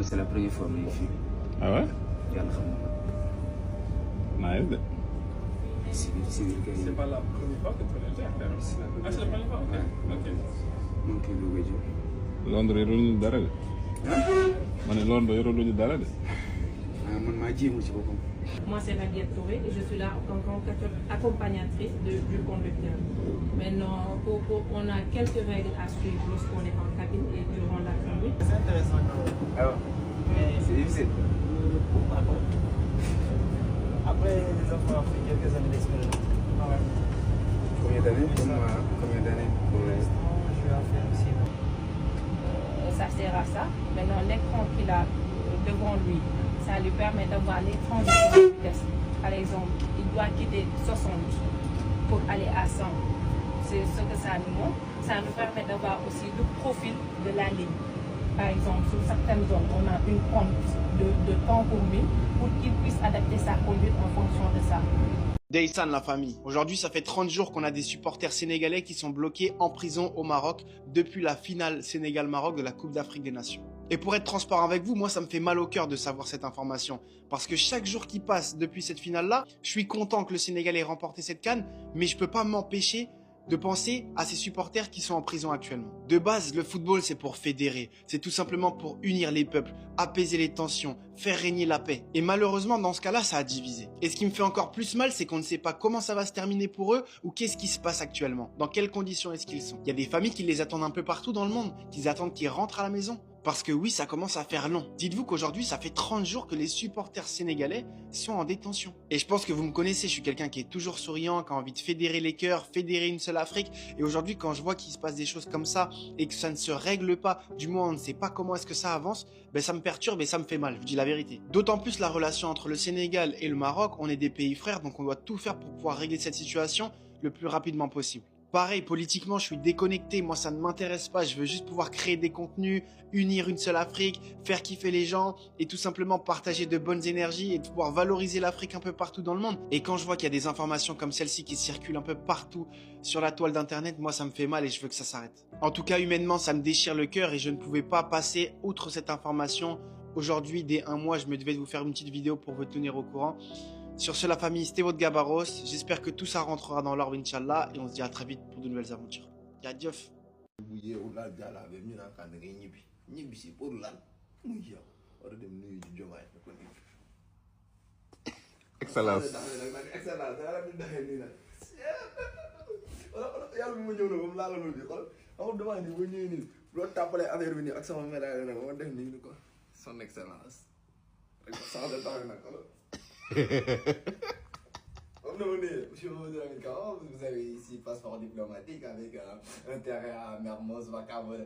c'est la première fois que je suis. Ah ouais? Yàlla xam na. Nice de. C'est pas la première fois que tu fais le jet. Ah, c'est la première fois? Ok. Mon kii doog a jóg. Londres yoruluñu dara de. Ma ne Londres yoruluñu dara de. Man maa jéemul ci boppam. Moi, c'est Raguette Touré et je suis là en tant qu'accompagnatrice du conducteur. Maintenant, on a quelques règles à suivre lorsqu'on est en cabine et durant la conduite. C'est intéressant quand même. Ah ouais. C'est difficile. Après, les enfants ont fait quelques années d'expérience. Ah ouais. Combien d'années pour l'instant? Je vais en faire aussi. Ça sert à ça. Maintenant, l'écran qu'il a devant lui, ça lui permet d'avoir les transitions de vitesse. Par exemple, il doit quitter 60 pour aller à 100. C'est ce que ça nous montre. Ça nous permet d'avoir aussi le profil de la ligne. Par exemple, sur certaines zones, on a une compte de temps pour lui pour qu'il puisse adapter sa conduite en fonction de ça. Deysan, la famille. Aujourd'hui, ça fait 30 jours qu'on a des supporters sénégalais qui sont bloqués en prison au Maroc depuis la finale Sénégal-Maroc de la Coupe d'Afrique des Nations. Et pour être transparent avec vous, moi ça me fait mal au cœur de savoir cette information. Parce que chaque jour qui passe depuis cette finale-là, je suis content que le Sénégal ait remporté cette CAN, mais je peux pas m'empêcher de penser à ces supporters qui sont en prison actuellement. De base, le football, c'est pour fédérer. C'est tout simplement pour unir les peuples, apaiser les tensions, faire régner la paix. Et malheureusement, dans ce cas-là, ça a divisé. Et ce qui me fait encore plus mal, c'est qu'on ne sait pas comment ça va se terminer pour eux ou qu'est-ce qui se passe actuellement. Dans quelles conditions est-ce qu'ils sont. Il y a des familles qui les attendent un peu partout dans le monde, qui attendent qu'ils rentrent à la maison. Parce que oui, ça commence à faire long. Dites-vous qu'aujourd'hui, ça fait 30 jours que les supporters sénégalais sont en détention. Et je pense que vous me connaissez, je suis quelqu'un qui est toujours souriant, qui a envie de fédérer les cœurs, fédérer une seule Afrique. Et aujourd'hui, quand je vois qu'il se passe des choses comme ça et que ça ne se règle pas, du moins on ne sait pas comment est-ce que ça avance, ben ça me perturbe et ça me fait mal, je vous dis la vérité. D'autant plus la relation entre le Sénégal et le Maroc, on est des pays frères, donc on doit tout faire pour pouvoir régler cette situation le plus rapidement possible. Pareil, politiquement, je suis déconnecté, moi ça ne m'intéresse pas, je veux juste pouvoir créer des contenus, unir une seule Afrique, faire kiffer les gens et tout simplement partager de bonnes énergies et de pouvoir valoriser l'Afrique un peu partout dans le monde. Et quand je vois qu'il y a des informations comme celle-ci qui circulent un peu partout sur la toile d'internet, moi ça me fait mal et je veux que ça s'arrête. En tout cas, humainement, ça me déchire le cœur et je ne pouvais pas passer outre cette information. Aujourd'hui, dès un mois, je me devais de vous faire une petite vidéo pour vous tenir au courant. Sur ce, la famille, c'était votre Gabaros. J'espère que tout ça rentrera dans l'ordre, Inch'Allah. Et on se dit à très vite pour de nouvelles aventures. Yadiof. Excellence. Son excellence. Monsieur vous avez ici passeport diplomatique avec intérêt à Mermoz, Vacavo.e.